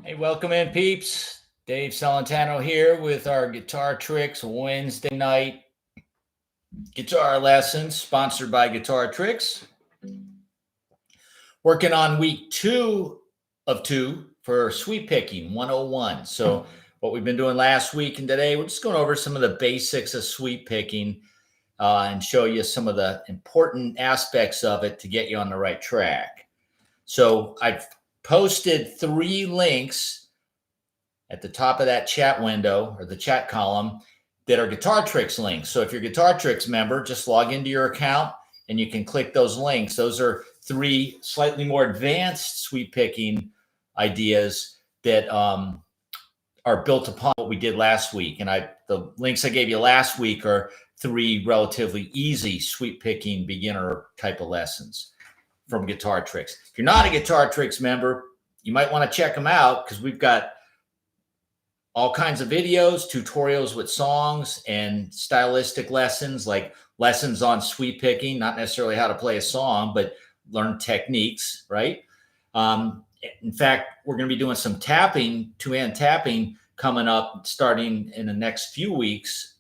Hey, welcome in, peeps. Dave Celentano here with our Guitar Tricks Wednesday night guitar lessons, sponsored by Guitar Tricks. Working on week 2 of 2 for Sweep Picking 101. So what we've been doing last week and today, we're just going over some of the basics of sweep picking and show you some of the important aspects of it to get you on the right track. So I've posted 3 links at the top of that chat window or the chat column that are Guitar Tricks links. So if you're a Guitar Tricks member, just log into your account and you can click those links. Those are 3 slightly more advanced sweep picking ideas that are built upon what we did last week. And the links I gave you last week are 3 relatively easy sweep picking beginner type of lessons from Guitar Tricks. If you're not a Guitar Tricks member, you might want to check them out because we've got all kinds of videos, tutorials with songs, and stylistic lessons, like lessons on sweep picking, not necessarily how to play a song, but learn techniques, right? In fact, we're going to be doing some tapping, 2-hand tapping coming up starting in the next few weeks,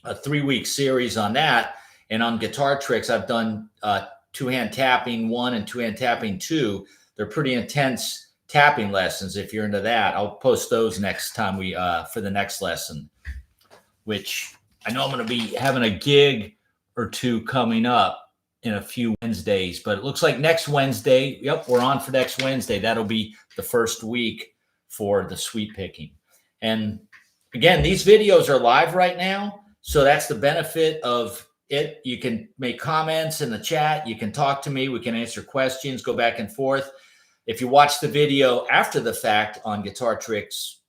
a 3-week series on that. And on Guitar Tricks, I've done 2-hand tapping 1 and 2-hand tapping 2. They're pretty intense tapping lessons. If you're into that, I'll post those next time for the next lesson, which I know I'm going to be having a gig or 2 coming up in a few Wednesdays, but it looks like next Wednesday, yep, we're on for next Wednesday. That'll be the first week for the sweep picking. And again, these videos are live right now. So that's the benefit of it. You can make comments in the chat. You can talk to me. We can answer questions, go back and forth. If you watch the video after the fact on Guitar Tricks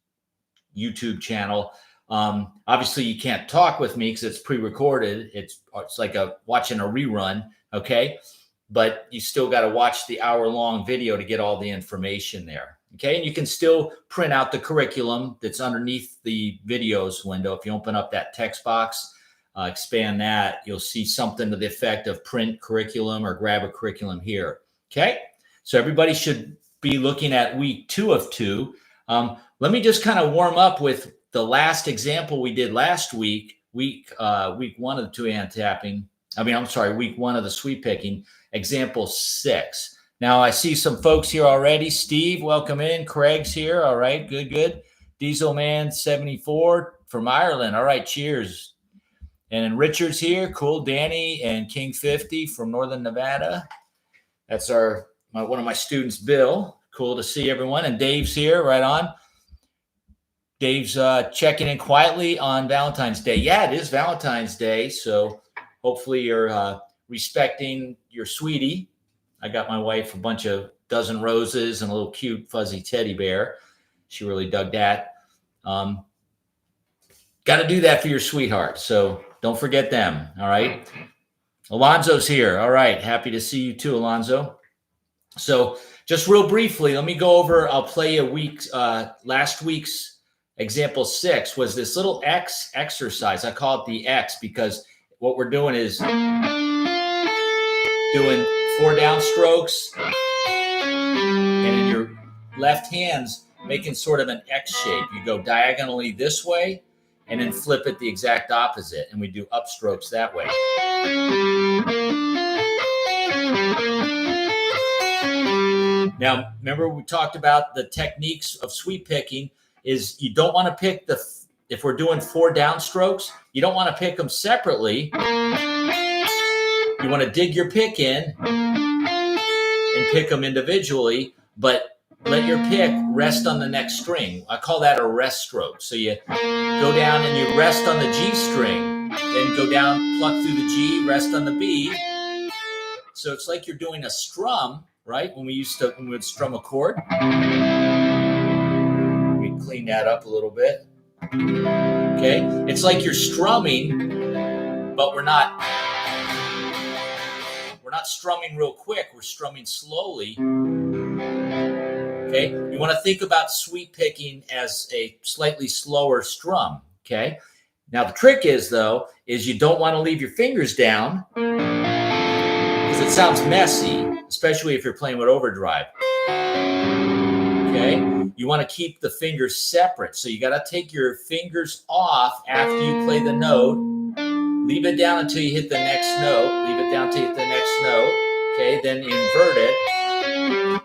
YouTube channel, obviously you can't talk with me because it's pre-recorded. It's like watching a rerun, okay? But you still got to watch the hour-long video to get all the information there, okay? And you can still print out the curriculum that's underneath the videos window. If you open up that text box, expand that, you'll see something to the effect of print curriculum or grab a curriculum here, okay? So everybody should be looking at week 2 of 2. Let me just kind of warm up with the last example we did last week, week 1 of the 2-hand tapping. Week 1 of the sweep picking, example 6. Now I see some folks here already. Steve, welcome in. Craig's here. All right, good. Diesel Man 74 from Ireland. All right, cheers. And Richard's here. Cool. Danny and King 50 from Northern Nevada. That's one of my students, Bill. Cool to see everyone. And Dave's here, right on. Dave's checking in quietly on Valentine's Day. Yeah, it is Valentine's Day, so hopefully you're respecting your sweetie. I got my wife a dozen roses and a little cute fuzzy teddy bear. She really dug that. Got to do that for your sweetheart, so don't forget them, all right? Alonzo's here. All right, happy to see you too, Alonzo. So just real briefly, let me go over, I'll play last week's example 6 was this little X exercise. I call it the X because what we're doing is doing 4 downstrokes and in your left hand's making sort of an X shape. You go diagonally this way and then flip it the exact opposite. And we do upstrokes that way. Now, remember we talked about the techniques of sweep picking is you don't want to pick if we're doing 4 downstrokes, you don't want to pick them separately. You want to dig your pick in and pick them individually, but let your pick rest on the next string. I call that a rest stroke. So you go down and you rest on the G string, then go down, pluck through the G, rest on the B. So it's like you're doing a strum, right? When we would strum a chord. Clean that up a little bit. Okay, it's like you're strumming, but we're not strumming real quick. We're strumming slowly. Okay, you want to think about sweep picking as a slightly slower strum. Okay, now the trick is you don't want to leave your fingers down because it sounds messy, especially if you're playing with overdrive. Okay. you want to keep the fingers separate. So you got to take your fingers off after you play the note. Leave it down until you hit the next note. Leave it down until you hit the next note. Okay, then invert it.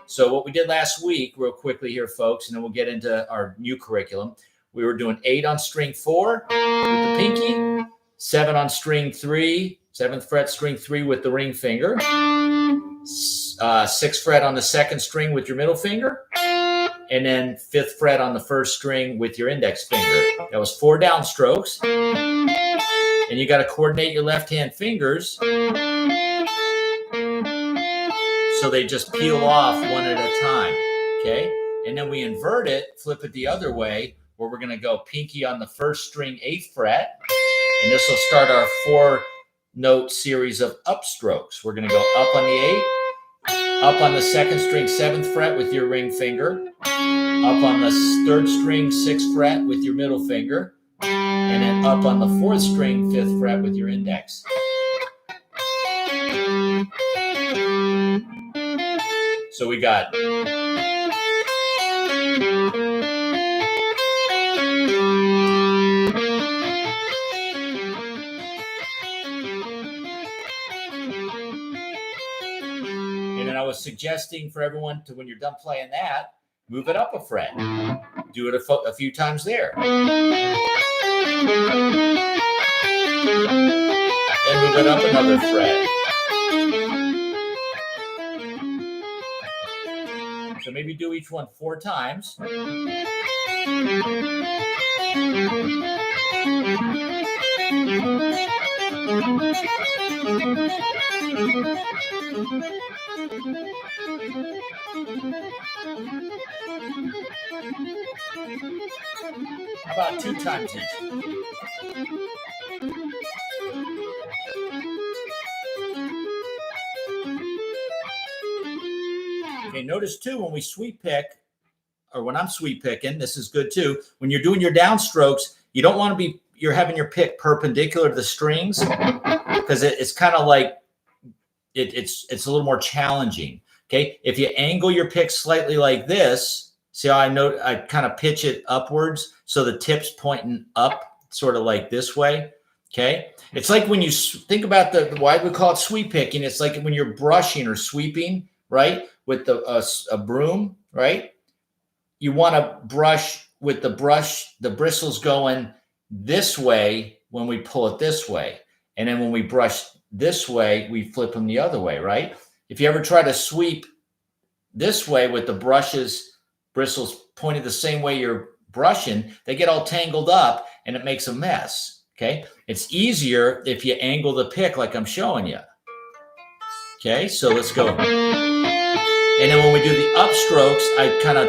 So what we did last week, real quickly here, folks, and then we'll get into our new curriculum. We were doing 8 on string 4 with the pinky, 7 on string 3, 7th fret string 3 with the ring finger, 6th fret on the 2nd string with your middle finger, and then 5th fret on the 1st string with your index finger. That was 4 downstrokes. And you got to coordinate your left-hand fingers so they just peel off one at a time, okay? And then we invert it, flip it the other way, where we're going to go pinky on the 1st string, 8th fret, and this will start our 4-note series of upstrokes. We're going to go up on the 8, up on the 2nd string, 7th fret with your ring finger, up on the 3rd string, 6th fret with your middle finger, and then up on the 4th string, 5th fret with your index. So we got I was suggesting for everyone to, when you're done playing that, move it up a fret. Do it a few times there. And move it up another fret. So maybe do each one 4 times. How about 2 times each? Okay, notice too, when we sweep pick, or when I'm sweep picking, this is good too. When you're doing your downstrokes, you don't want to be, you're having your pick perpendicular to the strings, because it's kind of like, it's a little more challenging. Okay, if you angle your pick slightly like this, see how I kind of pitch it upwards so the tip's pointing up, sort of like this way. Okay, it's like when you think about why we call it sweep picking. It's like when you're brushing or sweeping, right, with a broom, right? You want to brush with the bristles going this way when we pull it this way, and then when we brush this way, we flip them the other way, right? If you ever try to sweep this way with the bristles pointed the same way you're brushing, they get all tangled up and it makes a mess, okay? It's easier if you angle the pick like I'm showing you. Okay, so let's go. And then when we do the upstrokes, I kind of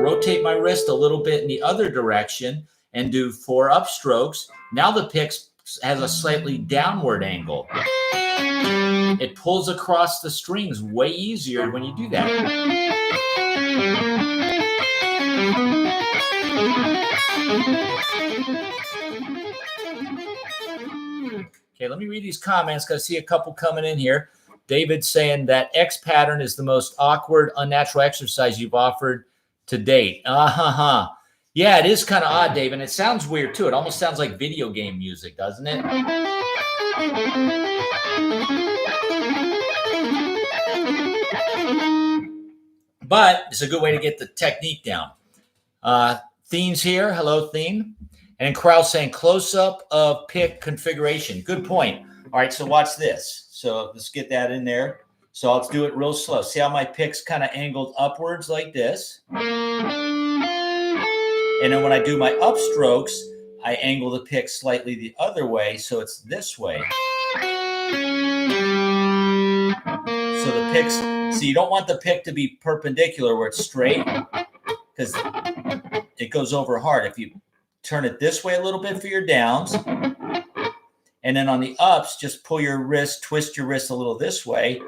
rotate my wrist a little bit in the other direction and do 4 upstrokes. Now the pick has a slightly downward angle. It pulls across the strings way easier when you do that. Okay, let me read these comments because I see a couple coming in here. David saying that X pattern is the most awkward, unnatural exercise you've offered to date. Yeah, it is kind of odd, David. It sounds weird too. It almost sounds like video game music, doesn't it? But it's a good way to get the technique down. Thene's here. Hello, Thene. And Kraus saying close-up of pick configuration. Good point. All right, so watch this. So let's get that in there. So let's do it real slow. See how my pick's kind of angled upwards like this? And then when I do my upstrokes, I angle the pick slightly the other way, so it's this way. So the picks, so you don't want the pick to be perpendicular where it's straight, because it goes over hard. If you turn it this way a little bit for your downs, and then on the ups, just pull your wrist, twist your wrist a little this way,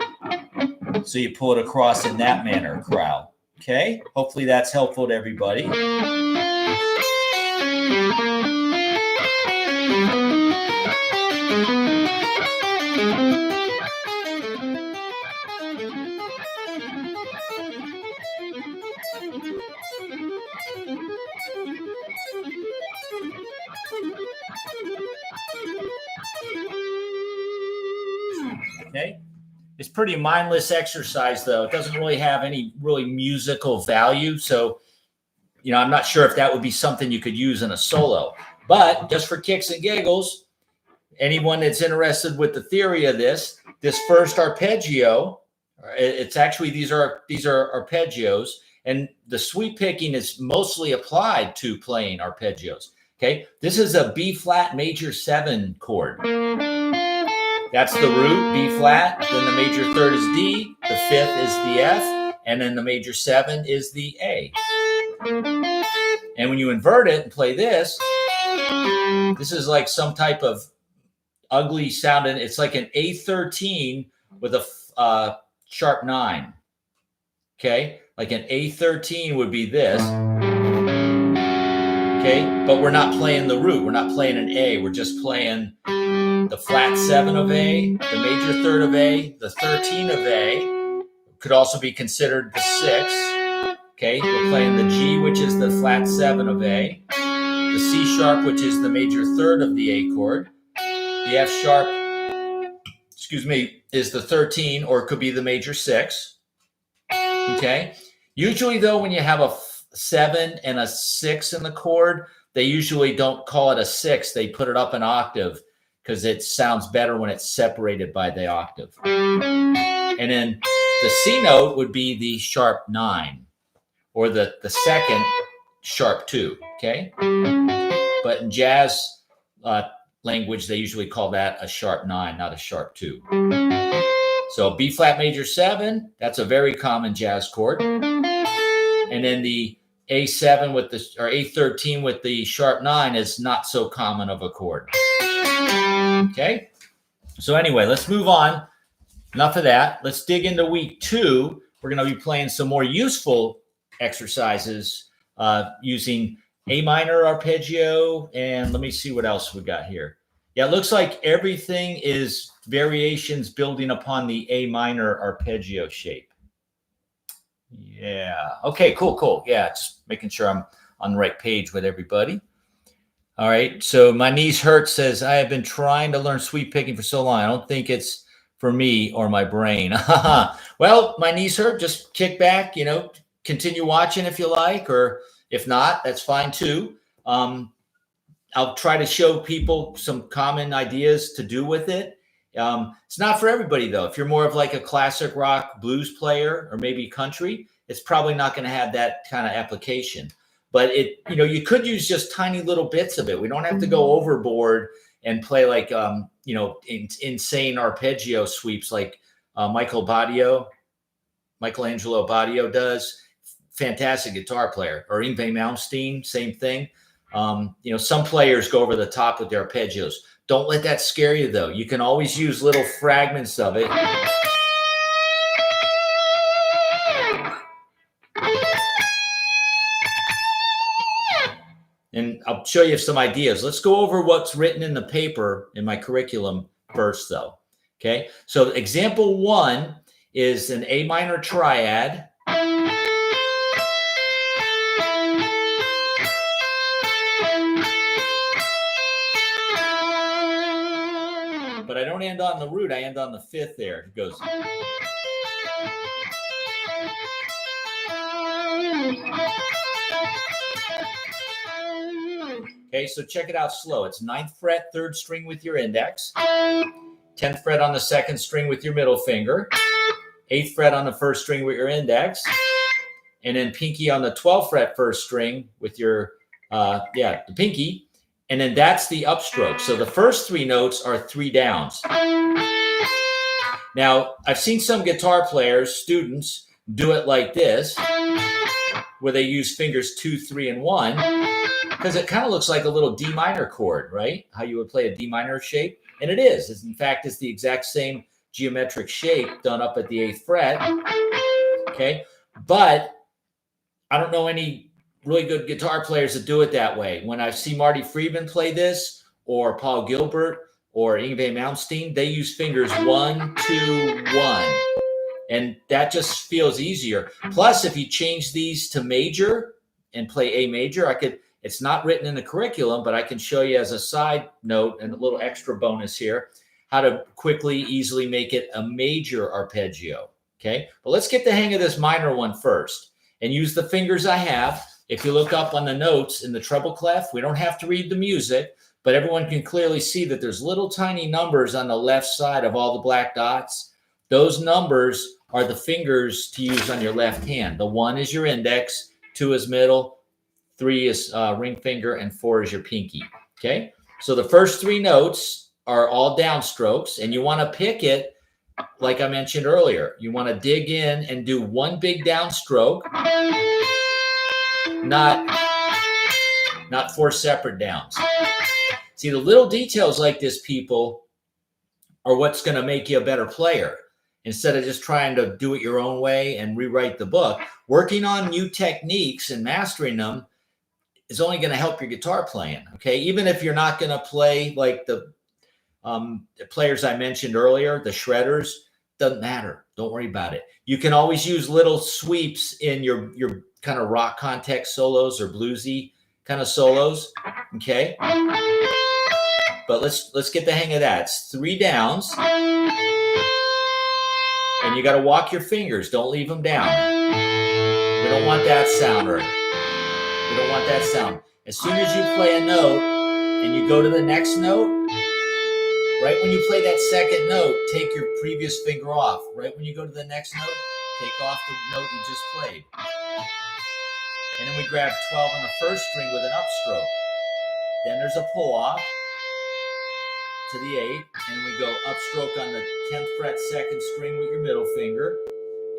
so you pull it across in that manner, crowd. Okay? Hopefully that's helpful to everybody. Okay. It's pretty mindless exercise, though. It doesn't really have any really musical value. So, I'm not sure if that would be something you could use in a solo. But just for kicks and giggles, anyone that's interested with the theory of this first arpeggio, it's actually these are arpeggios, and the sweep picking is mostly applied to playing arpeggios. Okay, this is a B flat major 7 chord. That's the root, B flat. Then the major third is D. The fifth is the F. And then the major 7 is the A. And when you invert it and play this is like some type of ugly sounding. It's like an A13 with a sharp 9. Okay? Like an A13 would be this. Okay? But we're not playing the root. We're not playing an A. We're just playing the flat 7 of A, the major third of A, the 13 of A, could also be considered the 6. Okay, we're playing the G, which is the flat 7 of A, the C sharp, which is the major third of the A chord, the F sharp, is the 13, or it could be the major 6. Okay, usually though, when you have a 7 and a 6 in the chord, they usually don't call it a 6, they put it up an octave, because it sounds better when it's separated by the octave. And then the C note would be the sharp 9, or the second sharp 2, okay? But in jazz language, they usually call that a sharp 9, not a sharp 2. So B flat major 7, that's a very common jazz chord. And then the A7 or A13 with the sharp 9 is not so common of a chord. Okay, so anyway, let's move on. Enough of that. Let's dig into week 2. We're going to be playing some more useful exercises using A minor arpeggio, and let me see what else we got here. Yeah, it looks like everything is variations building upon the A minor arpeggio shape. Yeah. Okay, cool. Yeah, just making sure I'm on the right page with everybody. All right, so my knees hurt says, I have been trying to learn sweep picking for so long. I don't think it's for me or my brain. Well, my knees hurt. Just kick back, continue watching if you like, or if not, that's fine too. I'll try to show people some common ideas to do with it. It's not for everybody though. If you're more of like a classic rock blues player or maybe country, it's probably not going to have that kind of application. But you could use just tiny little bits of it. We don't have to go overboard and play like, insane arpeggio sweeps like Michelangelo Badio does. Fantastic guitar player. Or Yngwie Malmsteen, same thing. Some players go over the top with their arpeggios. Don't let that scare you, though. You can always use little fragments of it. And I'll show you some ideas. Let's go over what's written in the paper in my curriculum first, though. Okay, so example 1 is an A minor triad. But I don't end on the root, I end on the 5th there. It goes. Okay, so check it out slow. It's 9th fret, 3rd string with your index, 10th fret on the 2nd string with your middle finger, 8th fret on the 1st string with your index, and then pinky on the 12th fret 1st string with your, the pinky, and then that's the upstroke. So the first 3 notes are 3 downs. Now, I've seen some guitar players, students, do it like this, where they use fingers 2, 3, and 1, because it kind of looks like a little D minor chord, right? How you would play a D minor shape. And it is. In fact, it's the exact same geometric shape done up at the 8th fret. Okay. But I don't know any really good guitar players that do it that way. When I see Marty Friedman play this, or Paul Gilbert, or Yngwie Malmsteen, they use fingers 1, 2, 1. And that just feels easier. Plus, if you change these to major and play A major, it's not written in the curriculum, but I can show you as a side note and a little extra bonus here. how to quickly, easily make it a major arpeggio. Okay, but let's get the hang of this minor one first and use the fingers I have. If you look up on the notes in the treble clef, we don't have to read the music, but everyone can clearly see that there's little tiny numbers on the left side of all the black dots. Those numbers are the fingers to use on your left hand. The 1 is your index, 2 is middle, 3 is ring finger, and 4 is your pinky. Okay, so the first 3 notes are all downstrokes, and you want to pick it like I mentioned earlier. You want to dig in and do one big downstroke, not 4 separate downs. See, the little details like this, people, are what's going to make you a better player. Instead of just trying to do it your own way and rewrite the book, working on new techniques and mastering them is only going to help your guitar playing. Okay, even if you're not going to play like the players I mentioned earlier, the shredders, doesn't matter. Don't worry about it. You can always use little sweeps in your kind of rock context solos or bluesy kind of solos. Okay, but let's get the hang of that. It's 3 downs. And you got to walk your fingers. Don't leave them down. We don't want that sound. We don't want that sound. As soon as you play a note and you go to the next note, right when you play that second note, take your previous finger off. Right when you go to the next note, take off the note you just played. And then we grab 12 on the first string with an upstroke. Then there's a pull off to the 8, and we go upstroke on the 10th fret second string with your middle finger,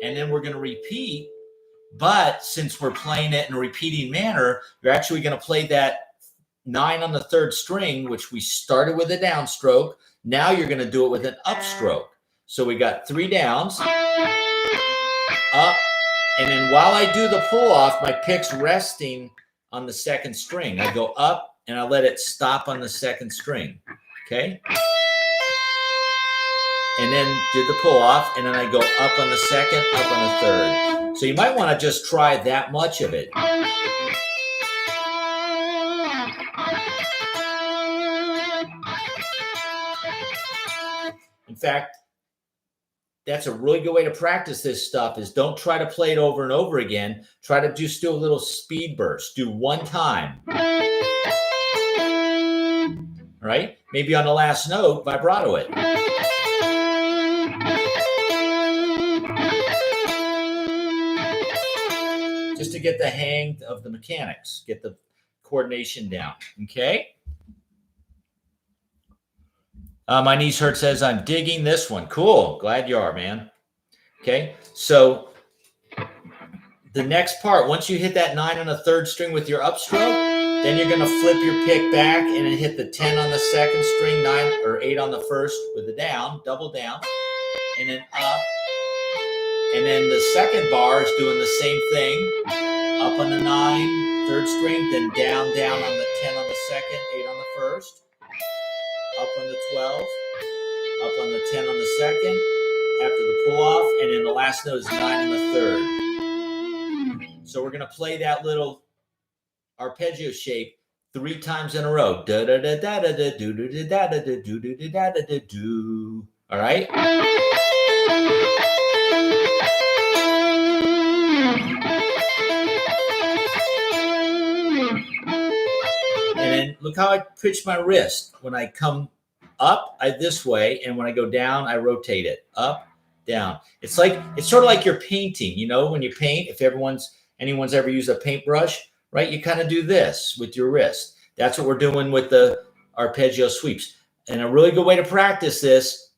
and then we're going to repeat. But since we're playing it in a repeating manner, you're actually going to play that 9 on the 3rd string, which we started with a downstroke. Now you're going to do it with an upstroke. So we got 3 downs, up, and then while I do the pull off, my pick's resting on the 2nd string. I go up and I let it stop on the 2nd string. Okay, and then did the pull off, and then I go up on the 2nd, up on the 3rd. So you might want to just try that much of it. In fact, that's a really good way to practice this stuff. Is don't try to play it over and over again. Try to just do a little speed burst. Do 1 time. All right, maybe on the last note, vibrato it. Just to get the hang of the mechanics, get the coordination down, okay? My niece Hurt says, I'm digging this one. Cool, glad you are, man. Okay, so the next part, once you hit that 9 on the 3rd string with your upstroke, then you're going to flip your pick back and then hit the 10 on the 2nd string, 9 or 8 on the 1st with a down, double down, and then up. And then the 2nd bar is doing the same thing. Up on the 9, 3rd string, then down on the 10 on the 2nd, 8 on the 1st. Up on the 12, up on the 10 on the 2nd, after the pull off, and then the last note is 9 on the 3rd. So we're going to play that little arpeggio shape 3 times in a row. Da da da da da da do do da da da do do da da da do. All right. And then look how I pitch my wrist. When I come up, this way, and when I go down, I rotate it up, down. It's sort of like you're painting. You know, when you paint, if anyone's ever used a paintbrush, right? You kind of do this with your wrist. That's what we're doing with the arpeggio sweeps. And a really good way to practice this,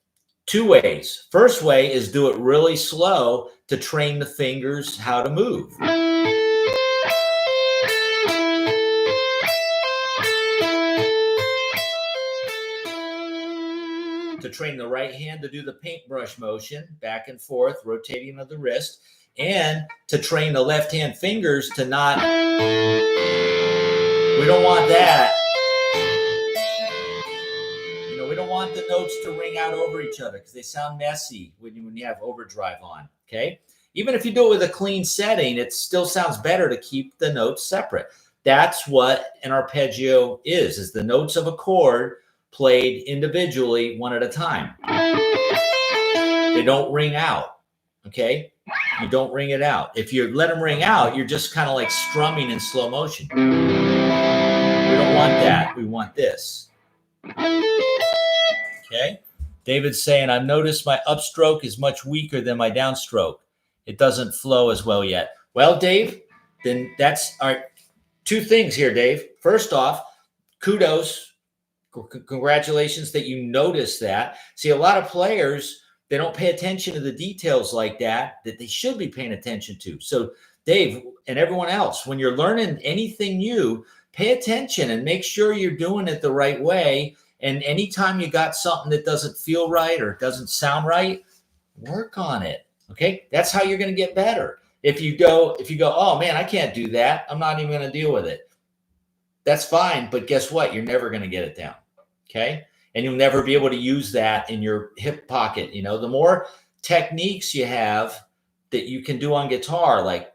2 ways. First way is do it really slow to train the fingers how to move. To train the right hand to do the paintbrush motion, back and forth, rotating of the wrist. And to train the left hand fingers to not, we don't want that. You know, we don't want the notes to ring out over each other because they sound messy when you have overdrive on, okay? Even if you do it with a clean setting, it still sounds better to keep the notes separate. That's what an arpeggio is the notes of a chord played individually, one at a time. They don't ring out, okay? You don't ring it out. If you let them ring out, you're just kind of like strumming in slow motion. We don't want that. We want this. Okay? David's saying, I've noticed my upstroke is much weaker than my downstroke. It doesn't flow as well yet. Well, Dave, then that's our two things here, Dave. First off, kudos. Congratulations that you noticed that. See, a lot of players, they don't pay attention to the details like that they should be paying attention to. So, Dave and everyone else, when you're learning anything new, pay attention and make sure you're doing it the right way. And anytime you got something that doesn't feel right or doesn't sound right, work on it. Okay, that's how you're going to get better. If you go, oh man, I can't do that, I'm not even going to deal with it. That's fine, but guess what? You're never going to get it down. Okay, and you'll never be able to use that in your hip pocket. You know, the more techniques you have that you can do on guitar, like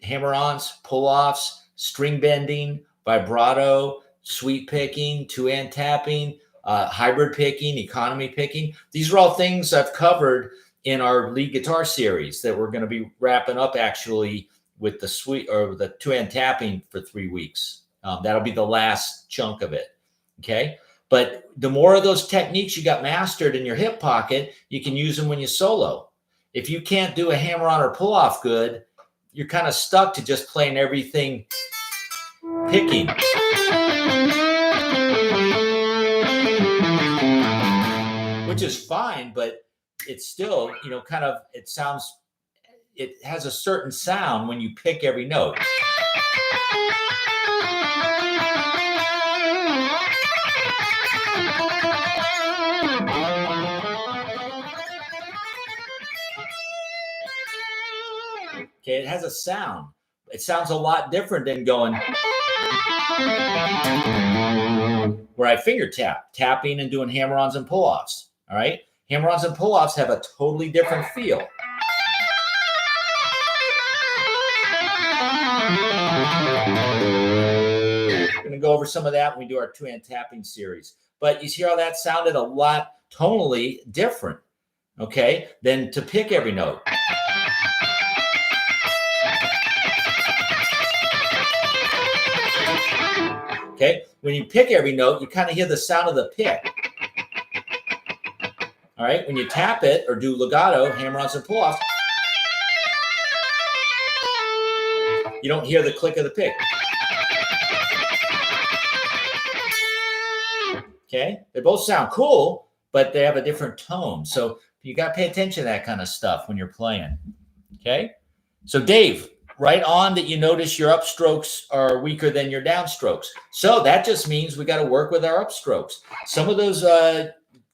hammer-ons, pull-offs, string bending, vibrato, sweep picking, two-hand tapping, hybrid picking, economy picking. These are all things I've covered in our lead guitar series that we're going to be wrapping up actually with the sweep or the two-hand tapping for 3 weeks. That'll be the last chunk of it. Okay. But the more of those techniques you got mastered in your hip pocket, you can use them when you solo. If you can't do a hammer-on or pull-off good, you're kind of stuck to just playing everything picking. Which is fine, but it's still, you know, kind of, it has a certain sound when you pick every note. Okay, it has a sound. It sounds a lot different than going where I finger tap, tapping and doing hammer-ons and pull-offs. All right, hammer-ons and pull-offs have a totally different feel. We're going to go over some of that when we do our two-hand tapping series. But you see how that sounded a lot tonally different, okay, than to pick every note. Okay, when you pick every note, you kind of hear the sound of the pick. All right, when you tap it or do legato, hammer-ons and pull-offs, you don't hear the click of the pick. Okay, they both sound cool, but they have a different tone. So you got to pay attention to that kind of stuff when you're playing. Okay, so Dave, right on that you notice your upstrokes are weaker than your downstrokes. So that just means we got to work with our upstrokes. Some of those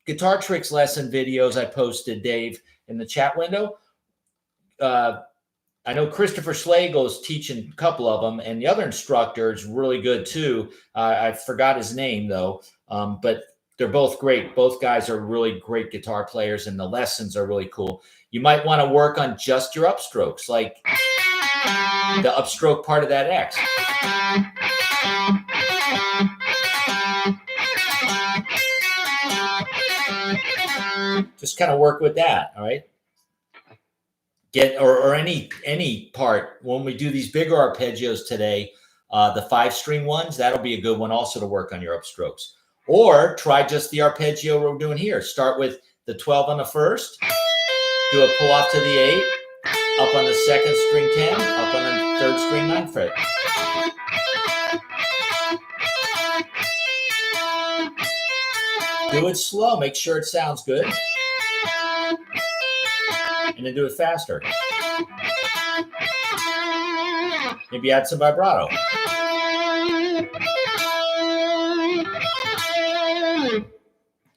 guitar tricks lesson videos I posted, Dave, in the chat window, I know Christopher Schlegel is teaching a couple of them, and the other instructor is really good too. I forgot his name though, but they're both great. Both guys are really great guitar players, and the lessons are really cool. You might want to work on just your upstrokes, like the upstroke part of that X. Just kind of work with that, all right? Or any part. When we do these bigger arpeggios today, the 5-string ones, that'll be a good one also to work on your upstrokes. Or try just the arpeggio we're doing here. Start with the 12 on the first, do a pull off to the 8, up on the second string 10, up on the third string 9 fret. Do it slow, make sure it sounds good. And then do it faster. Maybe add some vibrato.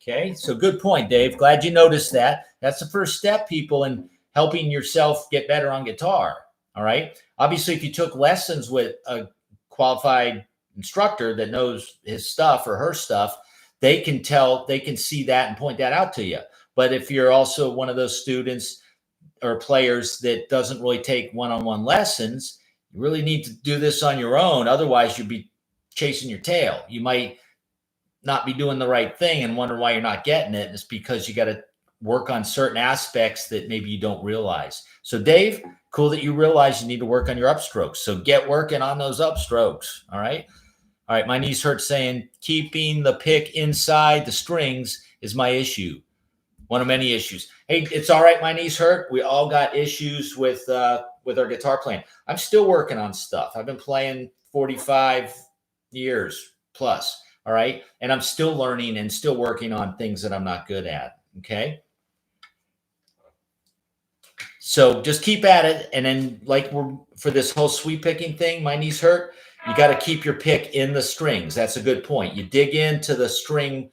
Okay, so good point, Dave. Glad you noticed that. That's the first step, people, in helping yourself get better on guitar. All right. Obviously, if you took lessons with a qualified instructor that knows his stuff or her stuff, they can see that and point that out to you. But if you're also one of those students or players that doesn't really take one-on-one lessons, you really need to do this on your own. Otherwise, you'll be chasing your tail. You might not be doing the right thing and wonder why you're not getting it. It's because you got to work on certain aspects that maybe you don't realize. So Dave, cool that you realize you need to work on your upstrokes. So get working on those upstrokes. All right. All right. My knees hurt saying keeping the pick inside the strings is my issue. One of many issues. Hey, it's all right. My knees hurt. We all got issues with our guitar playing. I'm still working on stuff. I've been playing 45 years plus. All right. And I'm still learning and still working on things that I'm not good at. Okay. So just keep at it. And then like for this whole sweep picking thing, my knees hurt. You got to keep your pick in the strings. That's a good point. You dig into the string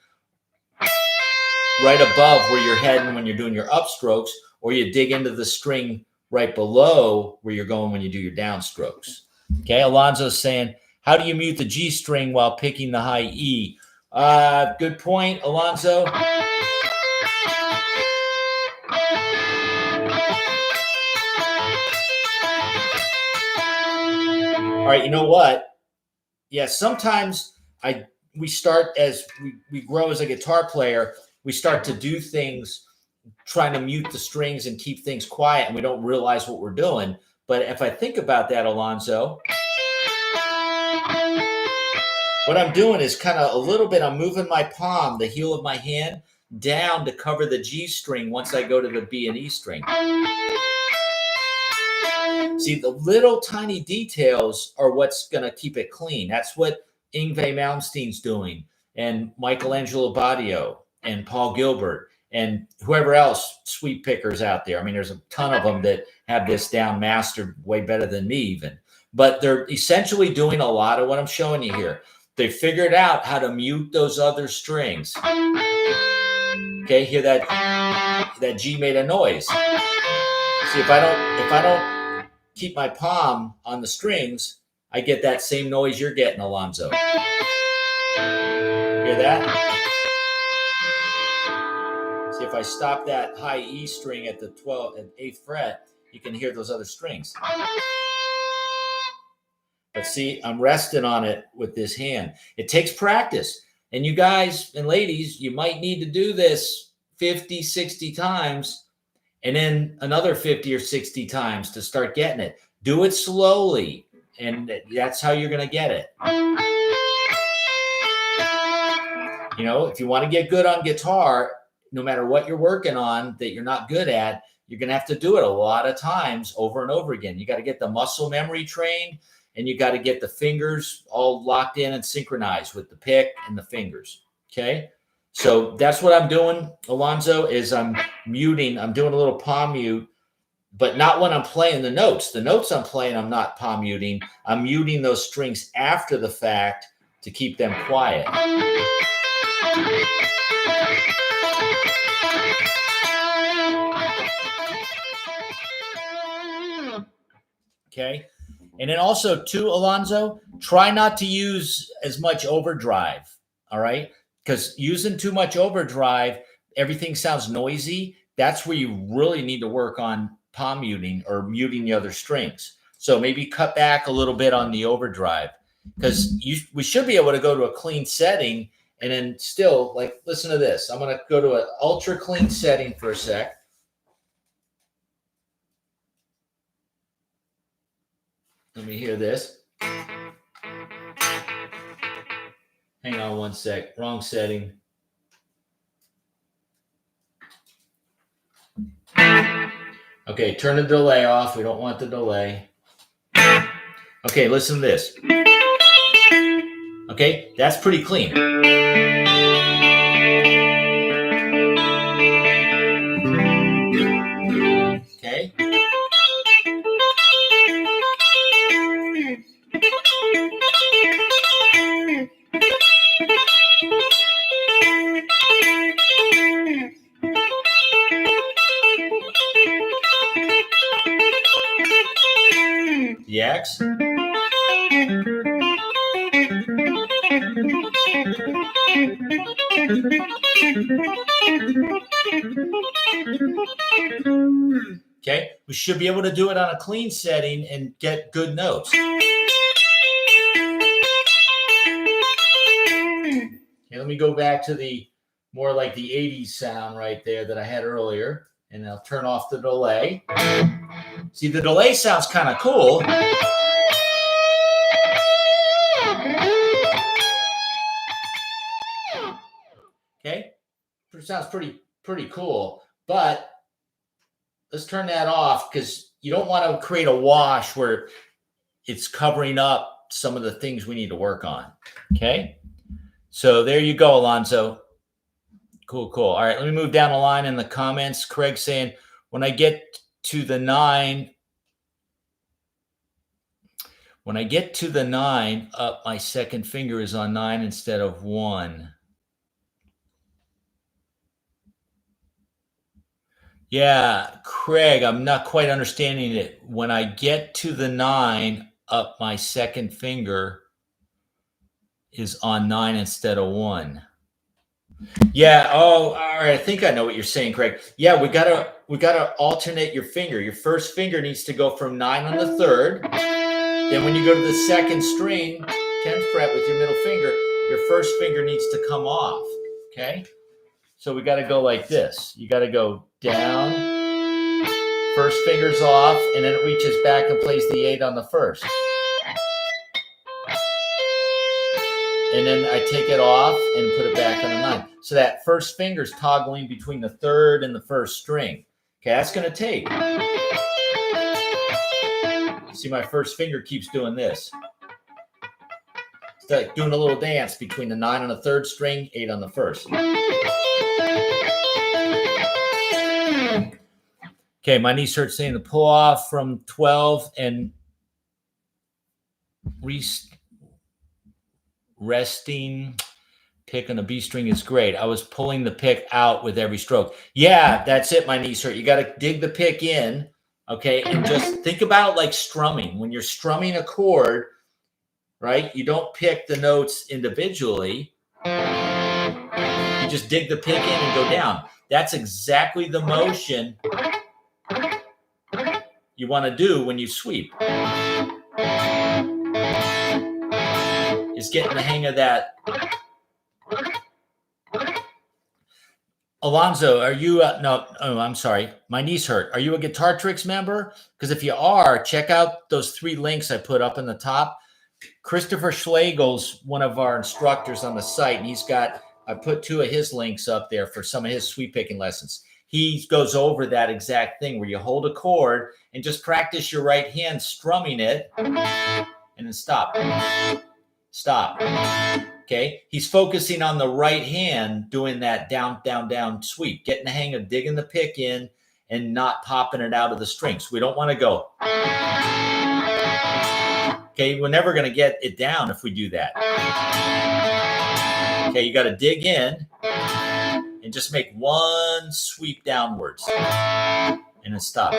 right above where you're heading when you're doing your upstrokes, or you dig into the string right below where you're going when you do your downstrokes. Okay. Alonzo's saying, how do you mute the G string while picking the high E? Good point, Alonzo. All right, you know what? Yeah, sometimes we start as we grow as a guitar player, we start to do things trying to mute the strings and keep things quiet, and we don't realize what we're doing. But if I think about that, Alonzo, what I'm doing is kind of a little bit, I'm moving my palm, the heel of my hand, down to cover the G string once I go to the B and E string. See, the little tiny details are what's going to keep it clean. That's what Yngwie Malmsteen's doing, and Michelangelo Badio, and Paul Gilbert, and whoever else sweep pickers out there. I mean, there's a ton of them that have this down mastered way better than me even. But they're essentially doing a lot of what I'm showing you here. They figured out how to mute those other strings. Okay, hear that G made a noise. See, if I don't keep my palm on the strings, I get that same noise you're getting, Alonzo. Hear that? See, if I stop that high E string at the 8th fret, you can hear those other strings. But see, I'm resting on it with this hand. It takes practice. And you guys and ladies, you might need to do this 50, 60 times, and then another 50 or 60 times to start getting it. Do it slowly, and that's how you're going to get it. You know, if you want to get good on guitar, no matter what you're working on that you're not good at, you're going to have to do it a lot of times over and over again. You got to get the muscle memory trained, and you got to get the fingers all locked in and synchronized with the pick and the fingers. Okay. So that's what I'm doing, Alonzo, is I'm muting. I'm doing a little palm mute, but not when I'm playing the notes. The notes I'm playing, I'm not palm muting. I'm muting those strings after the fact to keep them quiet. Okay. And then also, too, Alonzo, try not to use as much overdrive. All right. Because using too much overdrive, everything sounds noisy. That's where you really need to work on palm muting or muting the other strings. So maybe cut back a little bit on the overdrive, because we should be able to go to a clean setting and then still, like, listen to this. I'm going to go to an ultra clean setting for a sec. Let me hear this. Hang on one sec. Wrong setting. Okay, turn the delay off. We don't want the delay. Okay, listen to this. Okay, that's pretty clean. Okay. The X. Okay, we should be able to do it on a clean setting and get good notes. Okay, let me go back to the more like the 80s sound right there that I had earlier, and I'll turn off the delay. See, the delay sounds kind of cool. Okay, it sounds pretty cool, but let's turn that off because you don't want to create a wash where it's covering up some of the things we need to work on. Okay, so there you go, Alonzo. Cool. All right, let me move down the line in the comments. Craig saying, when I get to the 9, up, my second finger is on 9 instead of 1. Yeah, Craig, I'm not quite understanding it. When I get to the 9, up, my second finger is on 9 instead of 1. Yeah. Oh, all right. I think I know what you're saying, Craig. Yeah, we gotta alternate your finger. Your first finger needs to go from 9 on the 3rd. Then when you go to the 2nd string, 10th fret with your middle finger, your first finger needs to come off. Okay. So we got to go like this. You got to go down, first finger's off, and then it reaches back and plays the 8 on the 1st. And then I take it off and put it back on the 9. So that first finger's toggling between the 3rd and the 1st string. Okay, that's going to take. See, my first finger keeps doing this. It's like doing a little dance between the 9 on the 3rd string, 8 on the 1st. Okay, my knee starts saying the pull off from 12 and resting pick on the B string is great. I was pulling the pick out with every stroke. Yeah, that's it, my knee hurt. You got to dig the pick in, okay? And just think about it like strumming. When you're strumming a chord, right, you don't pick the notes individually. You just dig the pick in and go down. That's exactly the motion you want to do when you sweep. Is getting the hang of that. Alonzo, are you no, I'm sorry. My knees hurt. Are you a Guitar Tricks member? Because if you are, check out those 3 links I put up in the top. Christopher Schlegel's one of our instructors on the site, and I put 2 of his links up there for some of his sweep picking lessons. He goes over that exact thing where you hold a chord and just practice your right hand strumming it and then stop. Okay, he's focusing on the right hand doing that down, down, down sweep, getting the hang of digging the pick in and not popping it out of the strings. We don't want to go. Okay, we're never going to get it down if we do that. Okay, you got to dig in and just make one sweep downwards and then stop.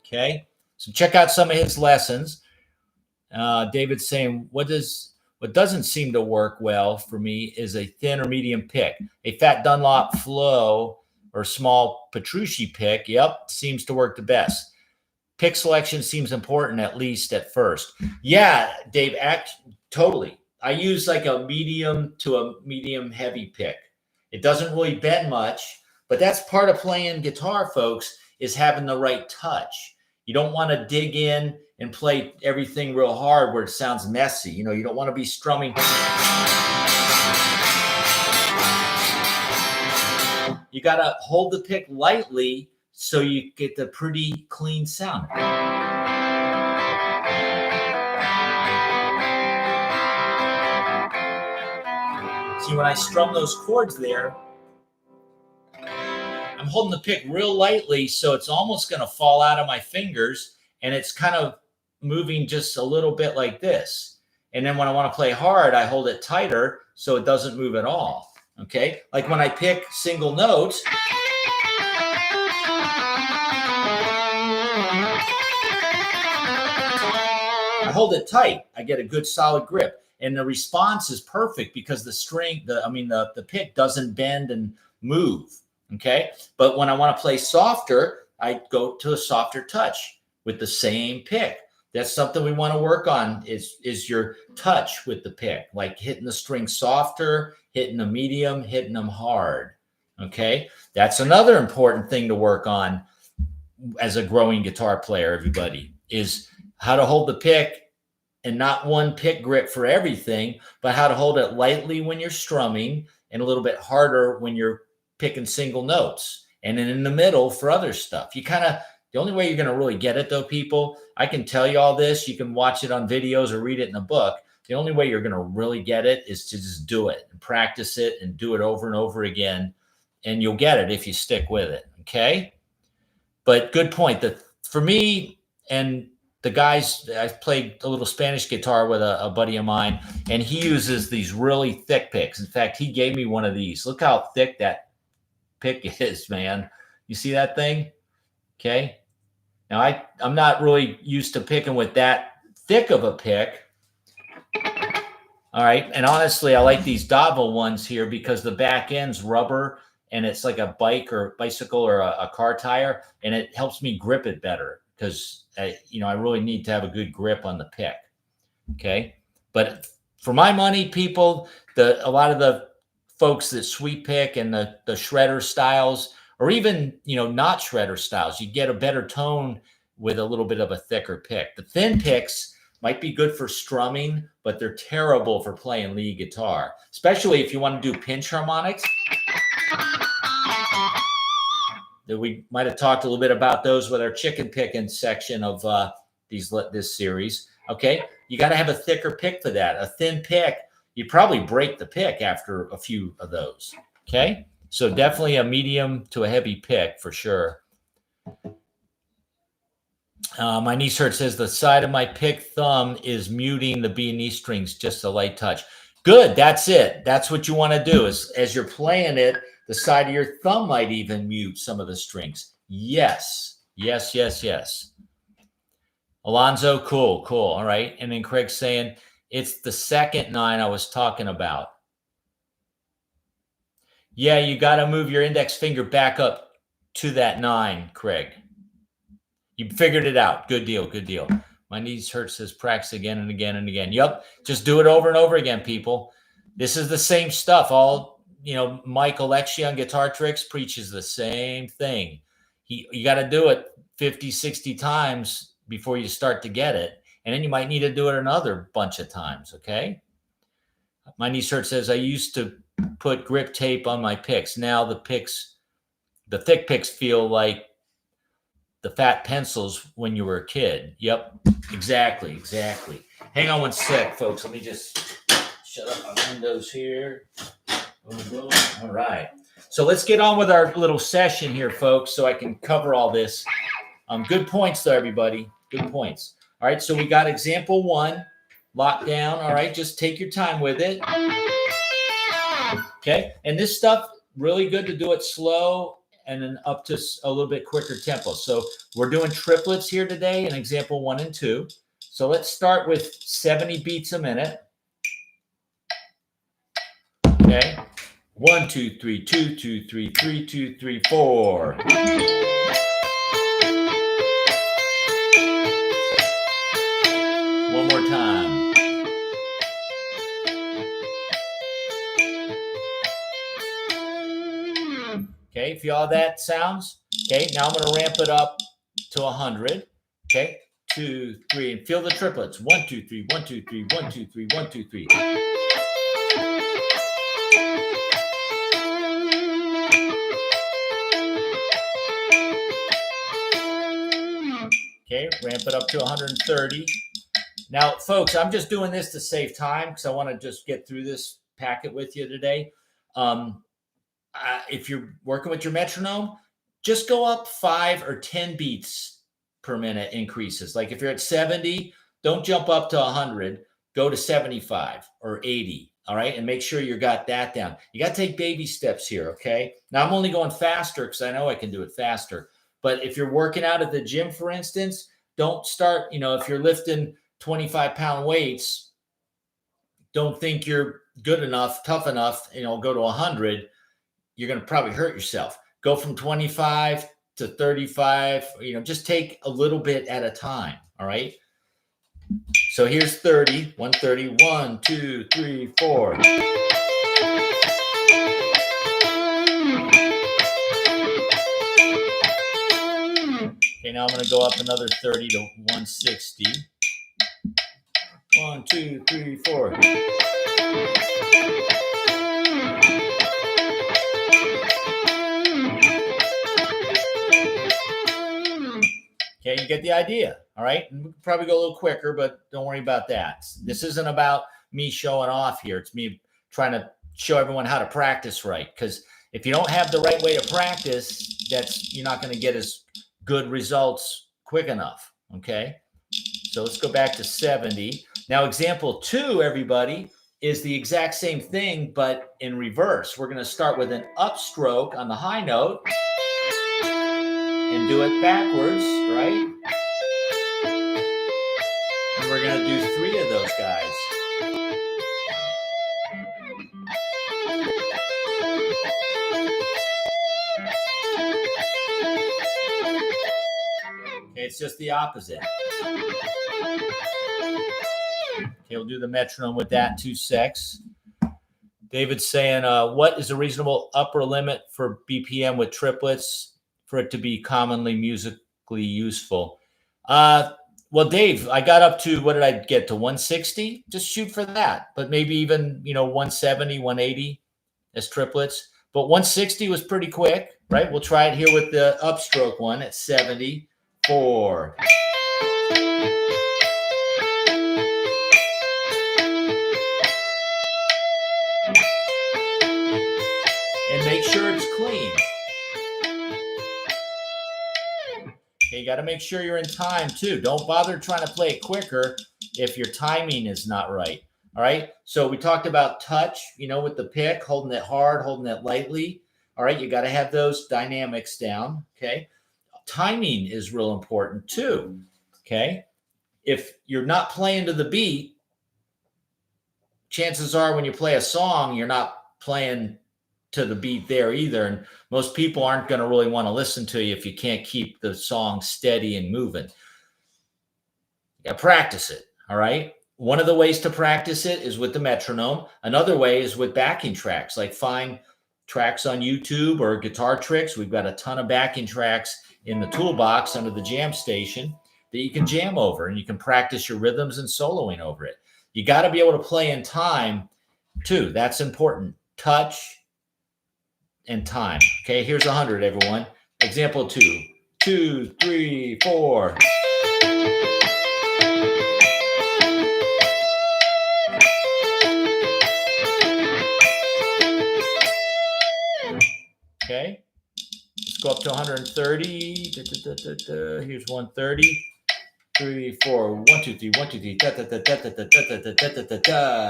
Okay, so check out some of his lessons. David's saying, what doesn't seem to work well for me is a thin or medium pick. A fat Dunlop flow or small Petrucci pick, seems to work the best. Pick selection seems important, at least at first. Yeah, Dave, totally. I use like a medium to a medium heavy pick. It doesn't really bend much, but that's part of playing guitar, folks, is having the right touch. You don't want to dig in and play everything real hard where it sounds messy. You don't want to be strumming. You got to hold the pick lightly so you get the pretty clean sound. See, when I strum those chords there, I'm holding the pick real lightly, so it's almost going to fall out of my fingers, and it's kind of moving just a little bit like this. And then when I want to play hard, I hold it tighter so it doesn't move at all. Okay? Like when I pick single notes, I hold it tight. I get a good solid grip. And the response is perfect because the pick doesn't bend and move. Okay? But when I want to play softer, I go to a softer touch with the same pick. That's something we want to work on is your touch with the pick, like hitting the string softer, hitting them medium, hitting them hard. Okay. That's another important thing to work on as a growing guitar player, everybody, is how to hold the pick and not one pick grip for everything, but how to hold it lightly when you're strumming and a little bit harder when you're picking single notes, and then in the middle for other stuff. The only way you're going to really get it though, people, I can tell you all this, you can watch it on videos or read it in a book. The only way you're going to really get it is to just do it and practice it and do it over and over again. And you'll get it if you stick with it. Okay. But good point. That for me and the guys, I played a little Spanish guitar with a buddy of mine, and he uses these really thick picks. In fact, he gave me one of these. Look how thick that pick is, man. You see that thing? Okay. Now I'm not really used to picking with that thick of a pick. All right. And honestly, I like these Davo ones here because the back end's rubber and it's like a bicycle or a car tire, and it helps me grip it better because I really need to have a good grip on the pick. Okay. But for my money, people, a lot of the folks that sweep pick and the shredder styles, or even, not shredder styles, you get a better tone with a little bit of a thicker pick. The thin picks might be good for strumming, but they're terrible for playing lead guitar, especially if you want to do pinch harmonics. We might have talked a little bit about those with our chicken picking section of this series. Okay, you got to have a thicker pick for that. A thin pick, you probably break the pick after a few of those. Okay, so definitely a medium to a heavy pick for sure. My niece hurt says the side of my pick thumb is muting the B and E strings, just a light touch. Good, that's it. That's what you want to do is as you're playing it, the side of your thumb might even mute some of the strings. Yes. Alonzo, cool. All right. And then Craig's saying, it's the second 9 I was talking about. Yeah, you got to move your index finger back up to that 9, Craig. You figured it out. Good deal. My knees hurt says practice again and again and again. Yep. Just do it over and over again, people. This is the same stuff. Mike Alexia on Guitar Tricks preaches the same thing. You got to do it 50, 60 times before you start to get it. And then you might need to do it another bunch of times. Okay. My niece hurt says I used to put grip tape on my picks. Now the thick picks feel like the fat pencils when you were a kid. Yep, exactly. Hang on one sec, folks. Let me just shut up my windows here. Boom. All right. So let's get on with our little session here, folks, so I can cover all this. Good points, though, everybody. Good points. All right, so we got example 1, locked down. All right, just take your time with it. Okay, and this stuff, really good to do it slow and then up to a little bit quicker tempo. So we're doing triplets here today in example 1 and 2. So let's start with 70 beats a minute. Okay. 1, 2, 3, 2, 2, 3, 3, 2, 3, 4. One more time. Okay, feel how that sounds? Okay, now I'm going to ramp it up to 100. Okay, 2, 3, and feel the triplets. 1, 2, 3, 1, 2, 3, 1, 2, 3, 1, 2, 3. Okay, ramp it up to 130. Now, folks, I'm just doing this to save time because I want to just get through this packet with you today. If you're working with your metronome, just go up 5 or 10 beats per minute increases. Like if you're at 70, don't jump up to 100. Go to 75 or 80. All right. And make sure you got that down. You got to take baby steps here. Okay. Now I'm only going faster because I know I can do it faster. But if you're working out at the gym, for instance, don't start, if you're lifting 25-pound weights, don't think you're good enough, tough enough, go to 100. You're going to probably hurt yourself. Go from 25 to 35, just take a little bit at a time. All right. So here's 30, 130, 1, 2, 3, 4. Okay, now I'm going to go up another 30 to 160. 1, 2, 3, 4. Okay, you get the idea. All right. And we could probably go a little quicker, but don't worry about that. This isn't about me showing off here. It's me trying to show everyone how to practice right. Because if you don't have the right way to practice, you're not going to get as good results quick enough. Okay. So let's go back to 70. Now, example 2, everybody, is the exact same thing, but in reverse. We're going to start with an upstroke on the high note and do it backwards, right? And we're going to do 3 of those guys. Okay, it's just the opposite. Okay, we'll do the metronome with that 2 secs. David's saying, what is a reasonable upper limit for BPM with triplets for it to be commonly musically useful? Well, Dave, I got up to, what did I get to, 160? Just shoot for that. But maybe even, 170, 180 as triplets. But 160 was pretty quick, right? We'll try it here with the upstroke one at 74. And make sure it's clean. Okay, you got to make sure you're in time too. Don't bother trying to play it quicker if your timing is not right. All right. So we talked about touch, with the pick, holding it hard, holding it lightly. All right. You got to have those dynamics down. Okay. Timing is real important too. Okay. If you're not playing to the beat, chances are when you play a song, you're not playing to the beat there either. And most people aren't going to really want to listen to you if you can't keep the song steady and moving. You got to practice it. All right. One of the ways to practice it is with the metronome. Another way is with backing tracks, like find tracks on YouTube or Guitar Tricks. We've got a ton of backing tracks in the toolbox under the jam station that you can jam over, and you can practice your rhythms and soloing over it. You got to be able to play in time too. That's important. Touch and time. Okay, here's 100, everyone. Example 2. 2, 3, 4. Okay, let's go up to 130. Here's 130. 3, 4. 1, 2, 3. 1, 2, 3. Da, da, da, da, da, da, da, da, da, da, da.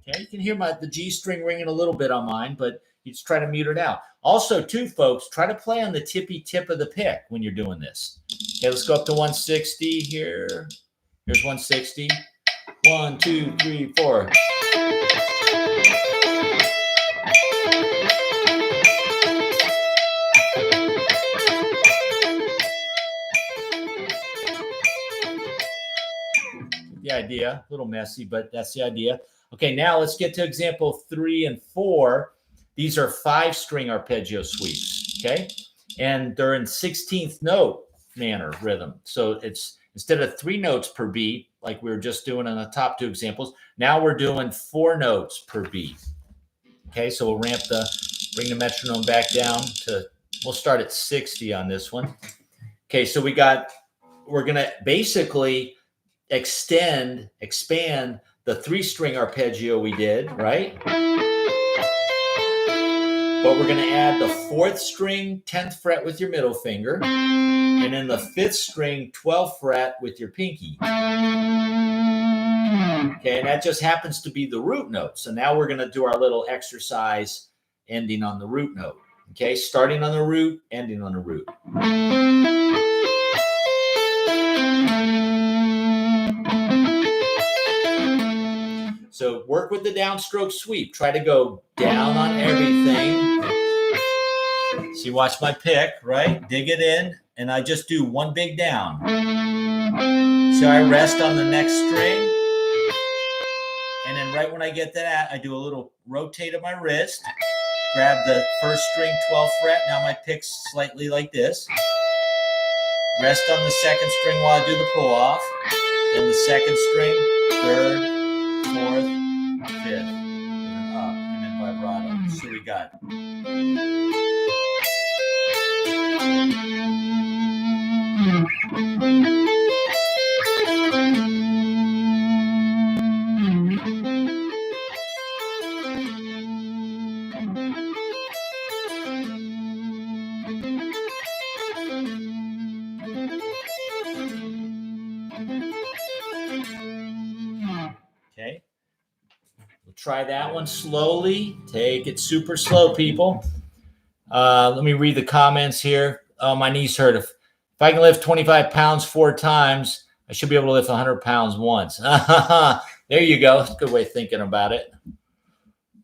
Okay, you can hear the G string ringing a little bit on mine, but you just try to mute it out. Also, too, folks, try to play on the tippy tip of the pick when you're doing this. Okay, let's go up to 160 here. Here's 160. 1, 2, 3, 4. The idea, a little messy, but that's the idea. Okay, now let's get to example 3 and 4. These are 5-string arpeggio sweeps, okay? And they're in 16th note manner rhythm. So it's instead of 3 notes per beat, like we were just doing in the top 2 examples, now we're doing 4 notes per beat. Okay, so we'll bring the metronome back down to, we'll start at 60 on this one. Okay, so we're going to basically expand the 3-string arpeggio we did, right? But we're going to add the 4th string, 10th fret with your middle finger, and then the 5th string, 12th fret with your pinky. Okay, and that just happens to be the root note. So now we're going to do our little exercise ending on the root note. Okay, starting on the root, ending on the root. So work with the downstroke sweep. Try to go down on everything. See, watch my pick, right? Dig it in, and I just do one big down. So I rest on the next string. And then right when I get to that, I do a little rotate of my wrist. Grab the first string, 12th fret. Now my pick's slightly like this. Rest on the second string while I do the pull off. Then the second string, third, fourth, fifth. And then up, and then vibrato. So we got. Okay. We'll try that one slowly. Take it super slow, people. Let me read the comments here. Oh, my knees hurt. If I can lift 25 pounds 4 times, I should be able to lift 100 pounds once. There you go. Good way of thinking about it.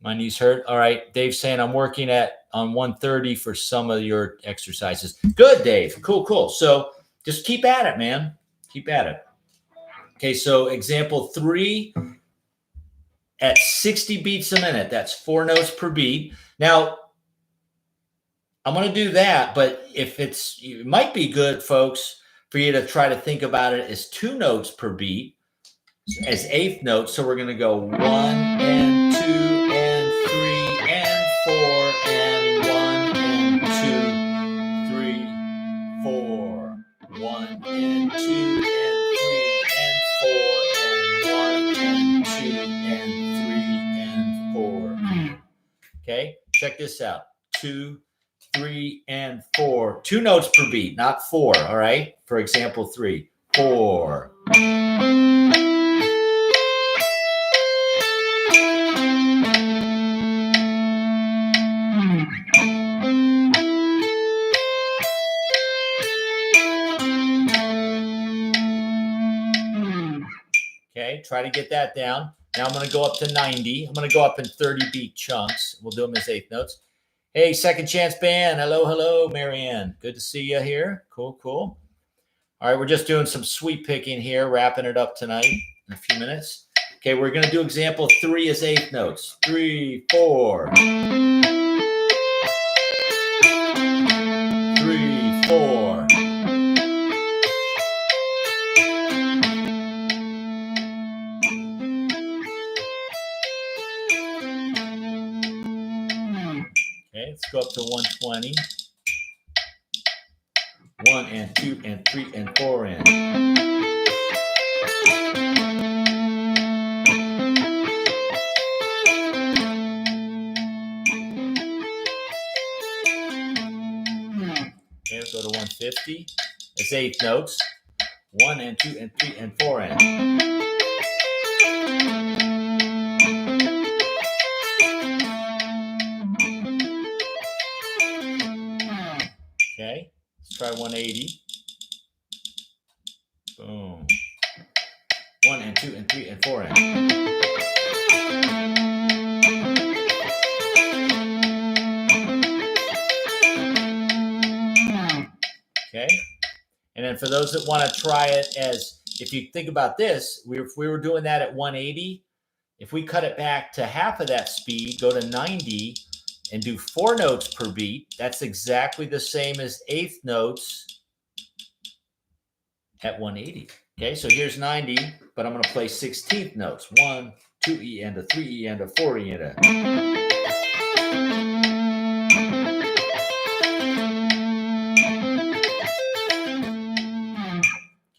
My knees hurt. All right. Dave's saying I'm working on 130 for some of your exercises. Good, Dave. Cool. So just keep at it, man. Keep at it. Okay. So example 3 at 60 beats a minute. That's 4 notes per beat. Now, I'm going to do that, but it might be good, folks, for you to try to think about it as 2 notes per beat as 8th notes. So we're going to go 1 and 2 and 3 and 4 and 1 and 2, 3, 4. 1 and 2 and 3 and 4 and 1 and 2 and 3 and 4. Okay, check this out. 2, 3, and 4. 2 notes per beat, not 4. All right. For example 3, 4. Okay, try to get that down. Now I'm going to go up to 90. I'm going to go up in 30 beat chunks. We'll do them as 8th notes. Hey, Second Chance Band. Hello, Marianne. Good to see you here. Cool. All right, we're just doing some sweep picking here, wrapping it up tonight in a few minutes. Okay, we're going to do example 3 as 8th notes. 3, 4. 3, 4. Okay, let's go up to 120. 1 and 2 and 3 and 4 and. Okay, let's go to 150. It's 8 notes. 1 and 2 and 3 and 4 and. Okay, let's try 180. Boom. 1 and 2 and 3 and 4 and. Okay, and then for those that want to try it as, if you think about this, if we were doing that at 180, if we cut it back to half of that speed, go to 90 and do 4 notes per beat, that's exactly the same as 8th notes at 180. Okay, so here's 90, but I'm going to play 16th notes. 1, 2 E and a 3 E and a 4 E and a.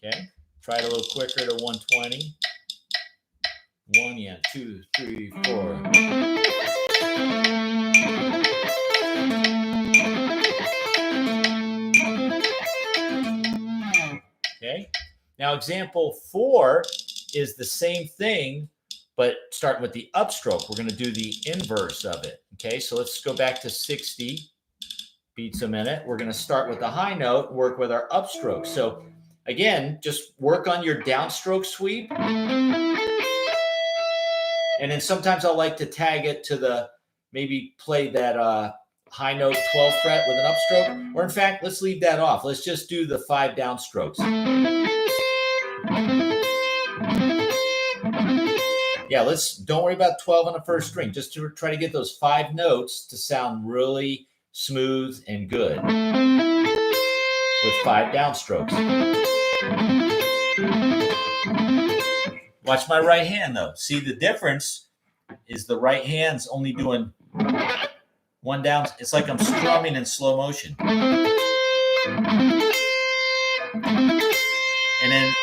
Okay, try it a little quicker to 120. 1 and 2, 3, 4. Okay, now example 4 is the same thing, but starting with the upstroke. We're going to do the inverse of it. Okay, so let's go back to 60 beats a minute. We're going to start with the high note, work with our upstroke. So again, just work on your downstroke sweep. And then sometimes I'll like to tag it to the, maybe play that high note 12th fret with an upstroke. Or in fact, let's leave that off. Let's just do the 5 downstrokes. Yeah, don't worry about 12 on the first string. Just to try to get those 5 notes to sound really smooth and good with 5 downstrokes. Watch my right hand though. See, the difference is the right hand's only doing 1 down. It's like I'm strumming in slow motion. And then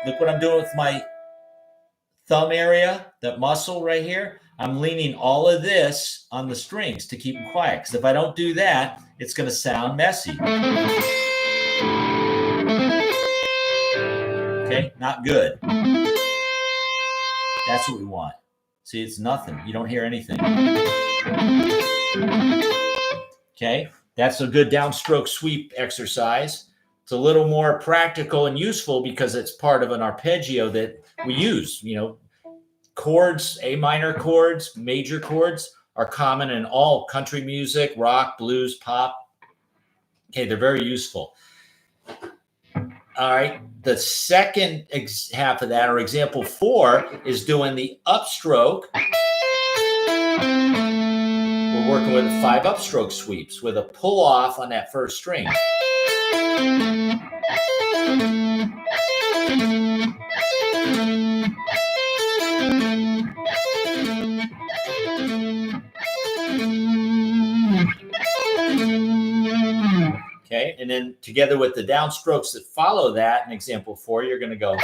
look what I'm doing with my thumb area, that muscle right here. I'm leaning all of this on the strings to keep them quiet. Because if I don't do that, it's going to sound messy. Okay, not good. That's what we want. See, it's nothing. You don't hear anything. Okay, that's a good downstroke sweep exercise. It's a little more practical and useful because it's part of an arpeggio that we use. You know, chords, A minor chords, major chords are common in all country music, rock, blues, pop. Okay, they're very useful. All right, the second half of that, or example 4, is doing the upstroke. We're working with 5 upstroke sweeps with a pull off on that first string. Okay, and then together with the downstrokes that follow that, in example 4, you're going to go.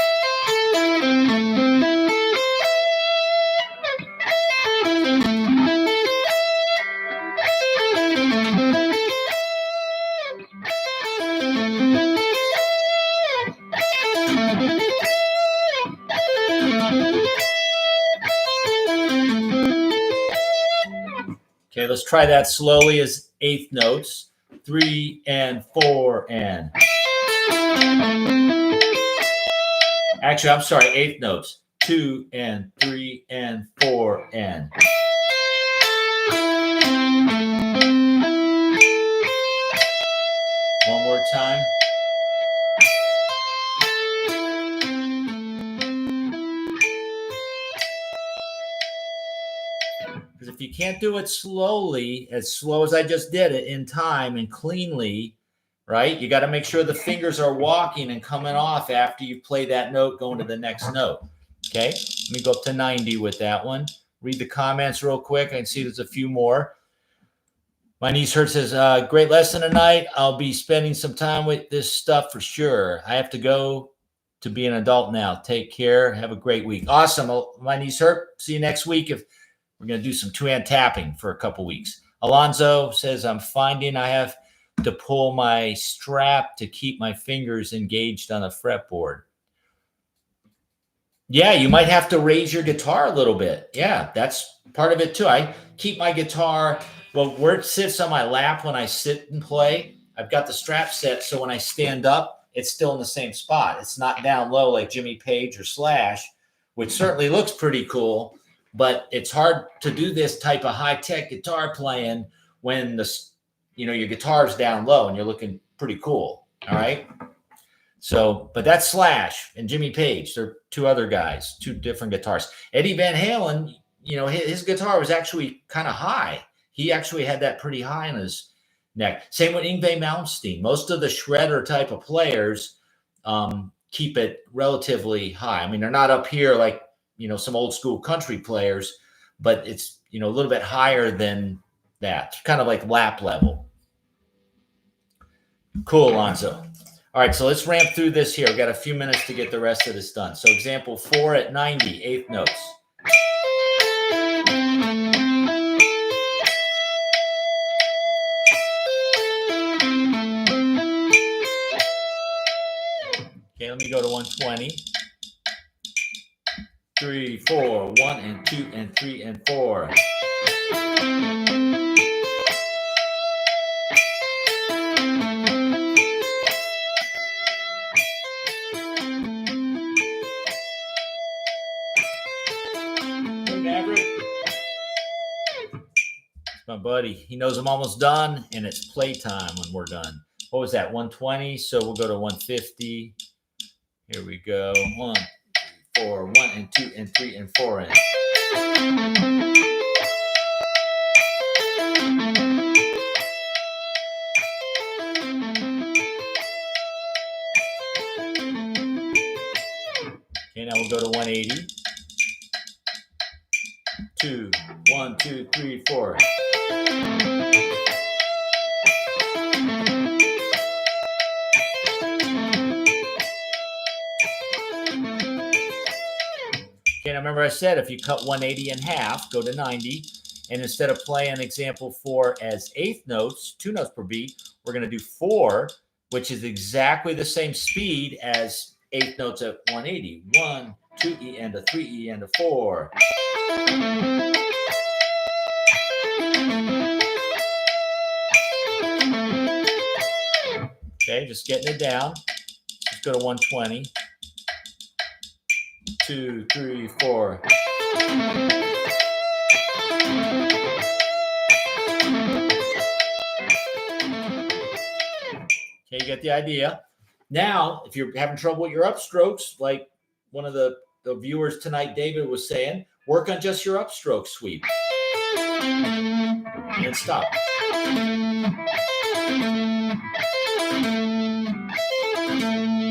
Okay, let's try that slowly as 8th notes. 3 and 4 and. Actually, I'm sorry, 8th notes. 2 and 3 and 4 and. One more time. Because if you can't do it slowly, as slow as I just did it, in time and cleanly, right? You got to make sure the fingers are walking and coming off after you play that note going to the next note. Okay, let me go up to 90 with that one. Read the comments real quick. I can see there's a few more. My niece Hurt says, great lesson tonight. I'll be spending some time with this stuff for sure. I have to go to be an adult now. Take care. Have a great week. Awesome. My niece Hurt, see you next week. If we're going to do some 2-hand tapping for a couple weeks. Alonzo says, I'm finding I have to pull my strap to keep my fingers engaged on the fretboard. Yeah, you might have to raise your guitar a little bit. Yeah, that's part of it too. I keep my guitar, well, where it sits on my lap when I sit and play, I've got the strap set so when I stand up, it's still in the same spot. It's not down low like Jimmy Page or Slash, which certainly looks pretty cool, but it's hard to do this type of high-tech guitar playing when your guitar's down low and you're looking pretty cool. All right. So, but that's Slash and Jimmy Page. They're 2 other guys, 2 different guitars. Eddie Van Halen, his guitar was actually kind of high. He actually had that pretty high in his neck. Same with Yngwie Malmsteen. Most of the shredder type of players keep it relatively high. I mean, they're not up here like, some old school country players, but it's, a little bit higher than that. Kind of like lap level. Cool, Alonzo. All right, so let's ramp through this here. We've got a few minutes to get the rest of this done. So example 4 at 90, 8th notes. Okay, let me go to 120. 3, 4, 1 and 2 and 3 and 4. My buddy, he knows I'm almost done and it's playtime when we're done. What was that, 120? So we'll go to 150. Here we go. 1, 4, 1 and 2 and 3 and 4 and. Okay, now we'll go to 180. 2, 1, 2, 3, 4. Okay, now remember I said if you cut 180 in half, go to 90. And instead of playing example 4 as eighth notes, 2 notes per beat, we're going to do 4, which is exactly the same speed as eighth notes at 180. 1, 2 E and a 3 E and a 4. Okay, just getting it down. Let's go to 120. 2, 3, 4. Okay, you get the idea. Now, if you're having trouble with your upstrokes, like one of the viewers tonight, David, was saying, work on just your upstroke sweep. And then stop.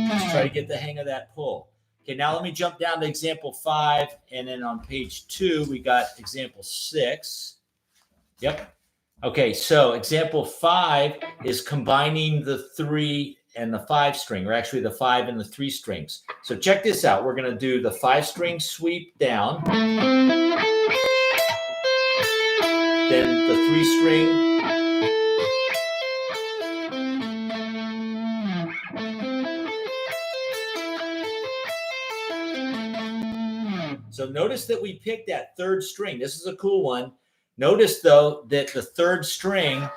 Just try to get the hang of that pull. Okay, now let me jump down to example 5, and then on page 2, we got example 6. Yep. Okay, so example 5 is combining the 3 and the 5 string, or actually the 5 and the 3 strings. So check this out. We're going to do the 5 string sweep down, then the 3 string, so notice that we picked that 3rd string. This is a cool one. Notice, though, that the 3rd string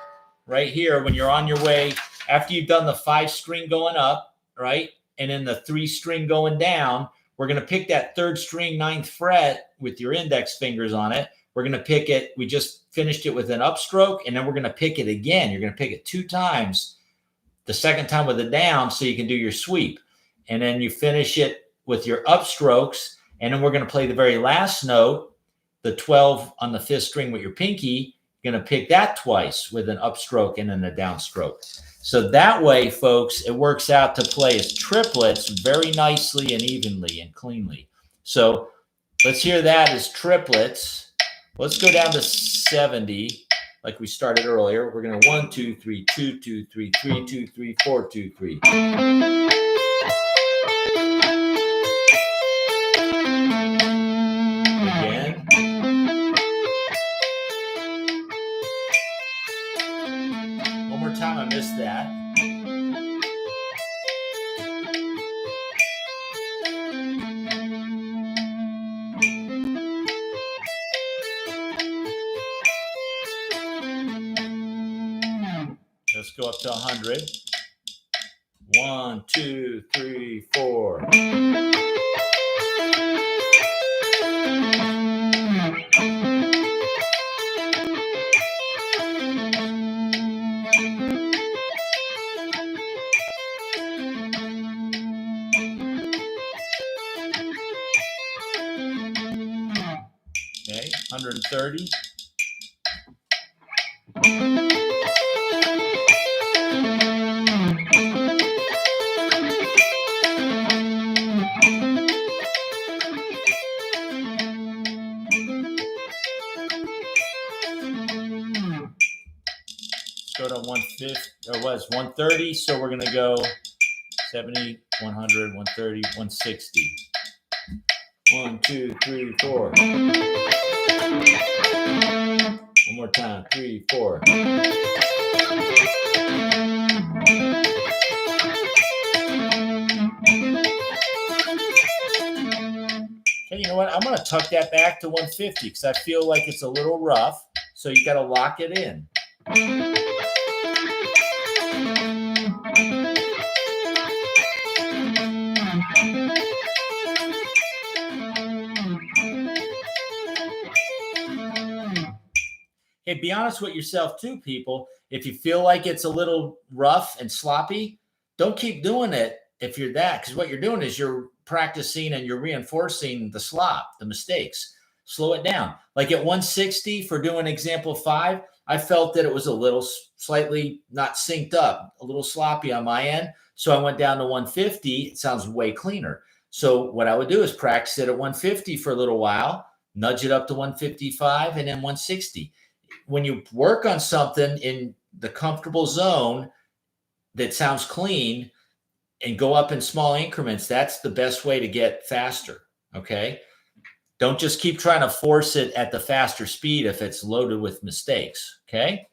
right here, when you're on your way, after you've done the 5 string going up, right, and then the 3 string going down, we're going to pick that 3rd string 9th fret with your index fingers on it. We're going to pick it. We just finished it with an upstroke, and then we're going to pick it again. You're going to pick it 2 times, the 2nd time with a down, so you can do your sweep. And then you finish it with your upstrokes. And then we're going to play the very last note, the 12 on the 5th string with your pinky. You're going to pick that twice with an upstroke and then a downstroke. So that way, folks, it works out to play as triplets very nicely and evenly and cleanly. So let's hear that as triplets. Let's go down to 70 like we started earlier. We're going to 1, 2, 3, 2, 2, 3, 3, 2, 3, 4, 2, 3. Again. One more time, I missed that. Let's go up to 100. 1, 2, 3, 4. Okay, 130. Go to 150, or was 130, so we're going to go 70, 100, 130, 160. 1, 2, 3, 4. One more time, 3, 4. Okay, you know what? I'm going to tuck that back to 150 because I feel like it's a little rough, so you got to lock it in. Hey, be honest with yourself too, people. If you feel like it's a little rough and sloppy, don't keep doing it if you're that, because what you're doing is you're practicing and you're reinforcing the slop, the mistakes. slow it down. Like at 160 for doing example 5, I felt that it was a little slightly not synced up, a little sloppy on my end. So I went down to 150. It sounds way cleaner. So what I would do is practice it at 150 for a little while, nudge it up to 155 and then 160. When you work on something in the comfortable zone that sounds clean and go up in small increments, that's the best way to get faster. Okay. Don't just keep trying to force it at the faster speed if it's loaded with mistakes. Okay.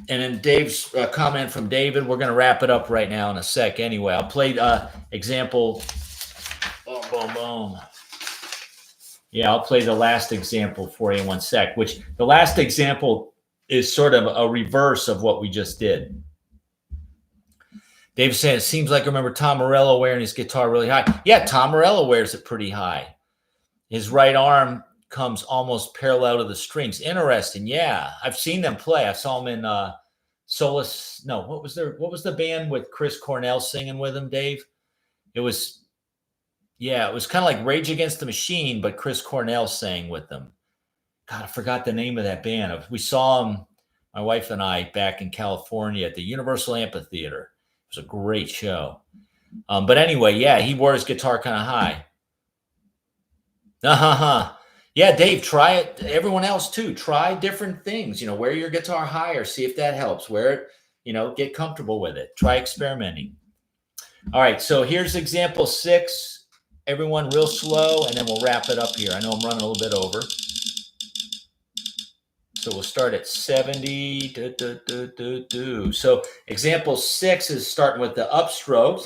And then Dave's comment from David, we're going to wrap it up right now in a sec. Anyway, I'll play example. Boom, boom, boom. Yeah, I'll play the last example for you in 1 sec, which the last example is sort of a reverse of what we just did. Dave said, it seems like I remember Tom Morello wearing his guitar really high. Yeah, Tom Morello wears it pretty high. His right arm comes almost parallel to the strings. Interesting. Yeah, I've seen them play. I saw them in Solace. No, what was the band with Chris Cornell singing with him, Dave? It was kind of like Rage Against the Machine, but Chris Cornell sang with them. God, I forgot the name of that band. We saw them, my wife and I, back in California at the Universal Amphitheater. It was a great show. But anyway, yeah, he wore his guitar kind of high. Yeah, Dave, try it. Everyone else too. Try different things. Wear your guitar higher. See if that helps. Wear it, get comfortable with it. Try experimenting. All right, so here's example 6. Everyone real slow, and then we'll wrap it up here. I know I'm running a little bit over. So we'll start at 70. So example 6 is starting with the upstrokes.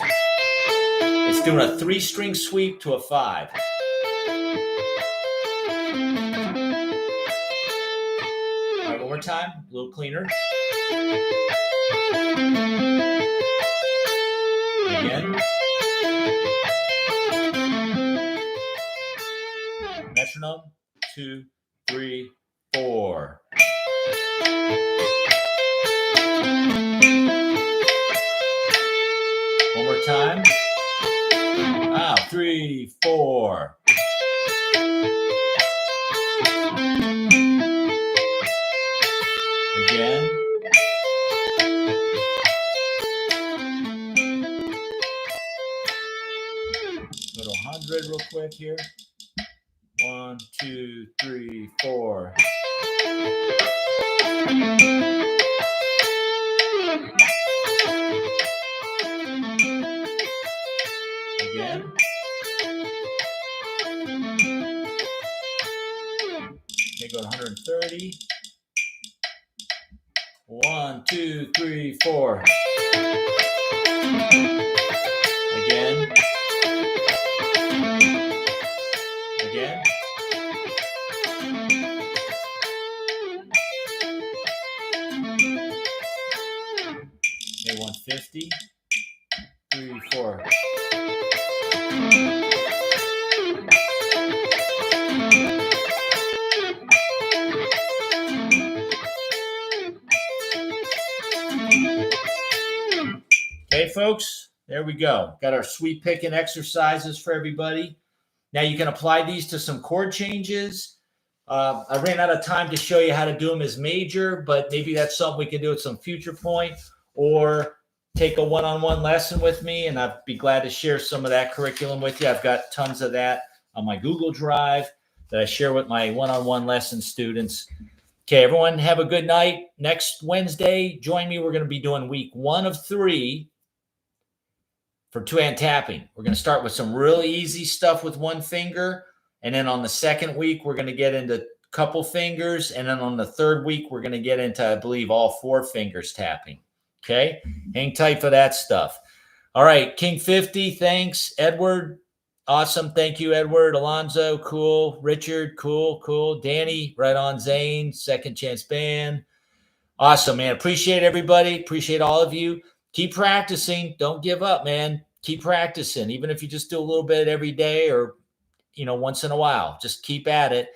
It's doing a 3-string sweep to a 5. All right, one more time, a little cleaner. Again. Metronome, 2, 3, 4. One more time. 3, 4. Again. Go to 100 real quick here. 1, 2, 3, 4. Again. Okay, go to 130. 1, 2, 3, 4. Again. Again. Okay, 150. 3, 4. Okay, folks, there we go. Got our sweep picking exercises for everybody. Now you can apply these to some chord changes. I ran out of time to show you how to do them as major, but maybe that's something we can do at some future point, or take a one-on-one lesson with me, and I'd be glad to share some of that curriculum with you. I've got tons of that on my Google Drive that I share with my one-on-one lesson students. Okay, everyone, have a good night. Next Wednesday, join me. We're going to be doing week 1 of 3 for two-hand tapping. We're going to start with some really easy stuff with one finger. And then on the second week, we're going to get into a couple fingers. And then on the third week, we're going to get into, I believe, all 4 fingers tapping. Okay? Hang tight for that stuff. All right, King 50, thanks. Edward, awesome. Thank you, Edward. Alonzo, cool. Richard, cool. Danny, right on. Zane, Second Chance Band. Awesome, man. Appreciate everybody. Appreciate all of you. Keep practicing. Don't give up, man. Keep practicing. Even if you just do a little bit every day or, once in a while, just keep at it.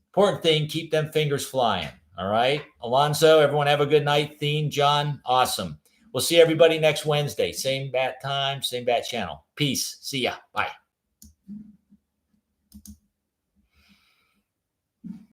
Important thing, keep them fingers flying. All right. Alonzo, everyone have a good night. Theme, John, awesome. We'll see everybody next Wednesday. Same bat time, same bat channel. Peace. See ya. Bye.